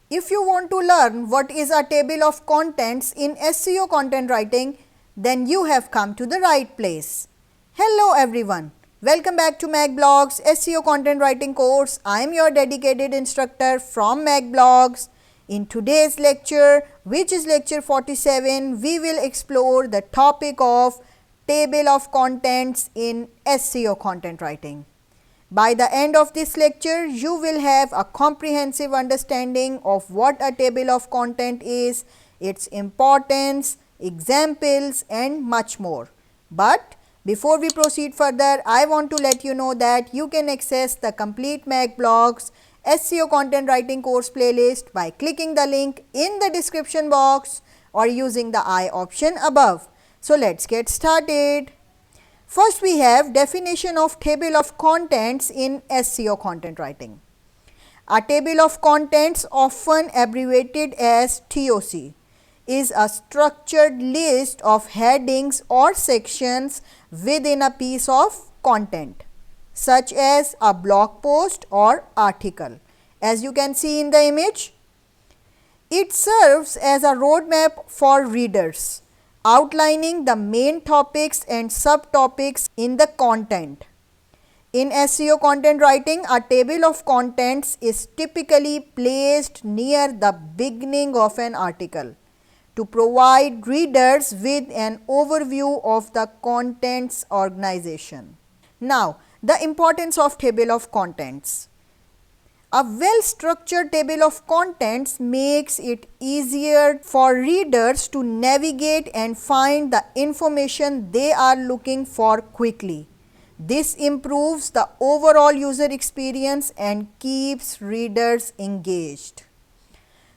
If you want to learn what is a table of contents in SEO content writing, then you have come to the right place. Hello everyone, welcome back to MacBlogs SEO content writing course. I am your dedicated instructor from MacBlogs. In today's lecture, which is lecture 47, we will explore the topic of table of contents in SEO content writing. By the end of this lecture, you will have a comprehensive understanding of what a table of content is, its importance, examples and much more. But before we proceed further, I want to let you know that you can access the complete MacBlogs SEO content writing course playlist by clicking the link in the description box or using the I option above. So let's get started. First, we have definition of table of contents in SEO content writing. A table of contents, often abbreviated as TOC, is a structured list of headings or sections within a piece of content, such as a blog post or article. As you can see in the image, it serves as a roadmap for readers, outlining the main topics and subtopics in the content. In SEO content writing, a table of contents is typically placed near the beginning of an article to provide readers with an overview of the content's organization. Now, the importance of table of contents. A well-structured table of contents makes it easier for readers to navigate and find the information they are looking for quickly. This improves the overall user experience and keeps readers engaged.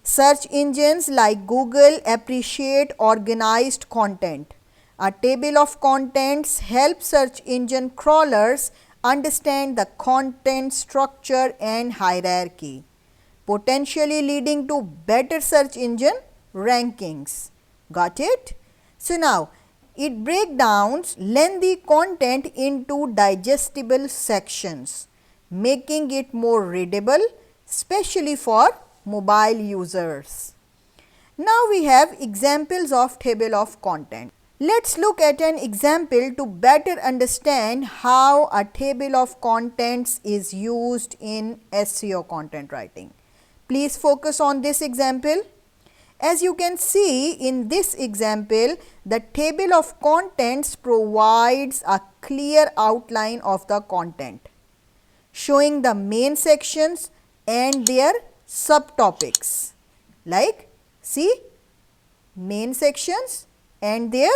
Search engines like Google appreciate organized content. A table of contents helps search engine crawlers understand the content structure and hierarchy, potentially leading to better search engine rankings. Got it? So now, it breaks down lengthy content into digestible sections, making it more readable, especially for mobile users. Now we have examples of table of content. Let's look at an example to better understand how a table of contents is used in SEO content writing. Please focus on this example. As you can see in this example, the table of contents provides a clear outline of the content, showing the main sections and their subtopics. Like, see, main sections and their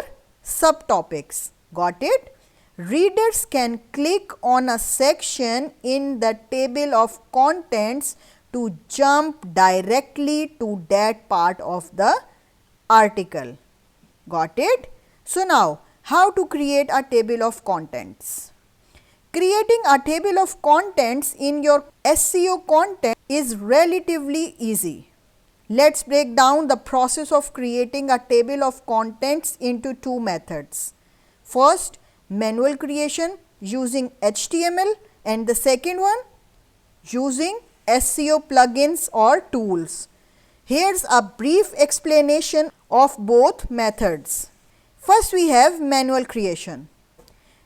subtopics. Got it? Readers can click on a section in the table of contents to jump directly to that part of the article. Got it? So now, how to create a table of contents? Creating a table of contents in your SEO content is relatively easy. Let's break down the process of creating a table of contents into two methods. First, manual creation using HTML, and the second one using SEO plugins or tools. Here's a brief explanation of both methods. First, we have manual creation.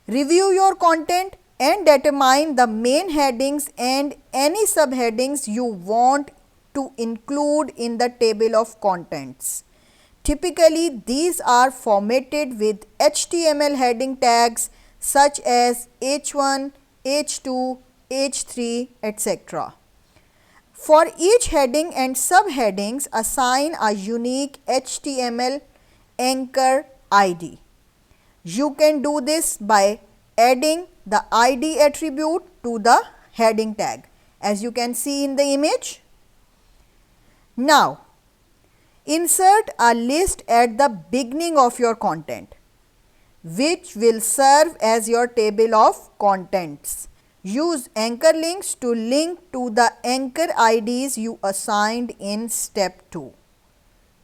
Review your content and determine the main headings and any subheadings you want to include in the table of contents. Typically, these are formatted with HTML heading tags such as H1, H2, H3, etc. For each heading and subheadings, assign a unique HTML anchor ID. You can do this by adding the ID attribute to the heading tag, as you can see in the image. Now, insert a list at the beginning of your content, which will serve as your table of contents. Use anchor links to link to the anchor IDs you assigned in step 2.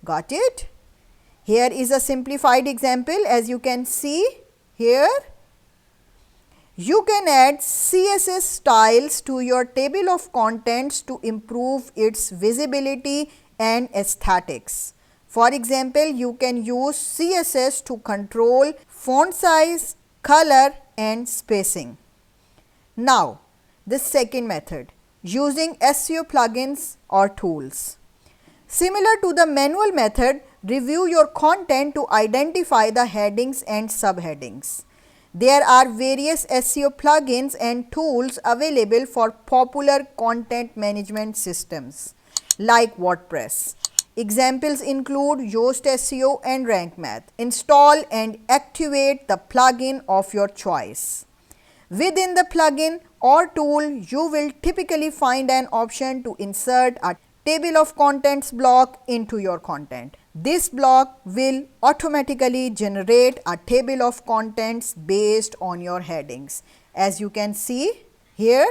Got it? Here is a simplified example, as you can see here. You can add CSS styles to your table of contents to improve its visibility and aesthetics. For example, you can use CSS to control font size, color and spacing. Now, the second method, using SEO plugins or tools. Similar to the manual method, review your content to identify the headings and subheadings. There are various SEO plugins and tools available for popular content management systems like WordPress. Examples include Yoast SEO and Rank Math. Install and activate the plugin of your choice. Within the plugin or tool, you will typically find an option to insert a table of contents block into your content. This block will automatically generate a table of contents based on your headings, as you can see here.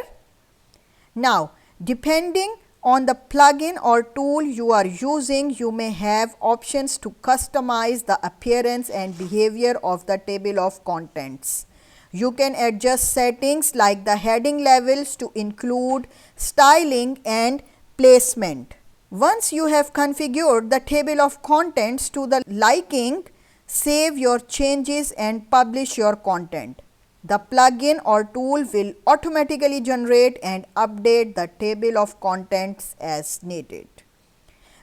Now, depending on the plugin or tool you are using, you may have options to customize the appearance and behavior of the table of contents. You can adjust settings like the heading levels to include styling and placement. Once you have configured the table of contents to the liking, save your changes and publish your content. The plugin or tool will automatically generate and update the table of contents as needed.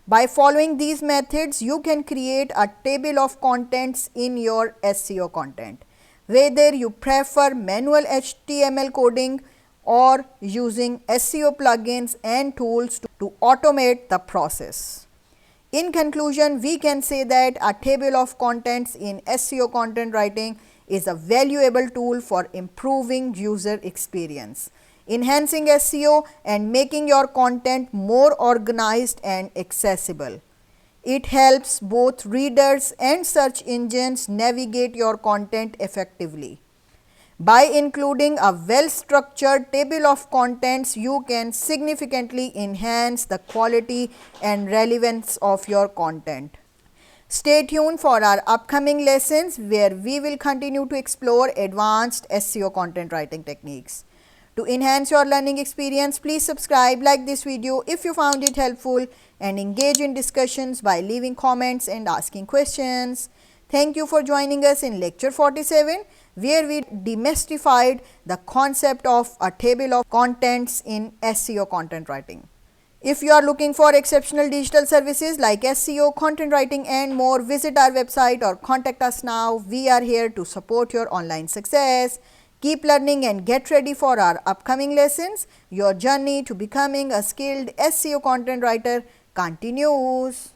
By following these methods, you can create a table of contents in your SEO content, whether you prefer manual HTML coding or using SEO plugins and tools to automate the process. In conclusion, we can say that a table of contents in SEO content writing is a valuable tool for improving user experience, enhancing SEO and making your content more organized and accessible. It helps both readers and search engines navigate your content effectively. By including a well-structured table of contents, you can significantly enhance the quality and relevance of your content. Stay tuned for our upcoming lessons where we will continue to explore advanced SEO content writing techniques. To enhance your learning experience, please subscribe, like this video if you found it helpful, and engage in discussions by leaving comments and asking questions. Thank you for joining us in lecture 47, where we demystified the concept of a table of contents in SEO content writing. If you are looking for exceptional digital services like SEO, content writing and more, visit our website or contact us now. We are here to support your online success. Keep learning and get ready for our upcoming lessons. Your journey to becoming a skilled SEO content writer continues.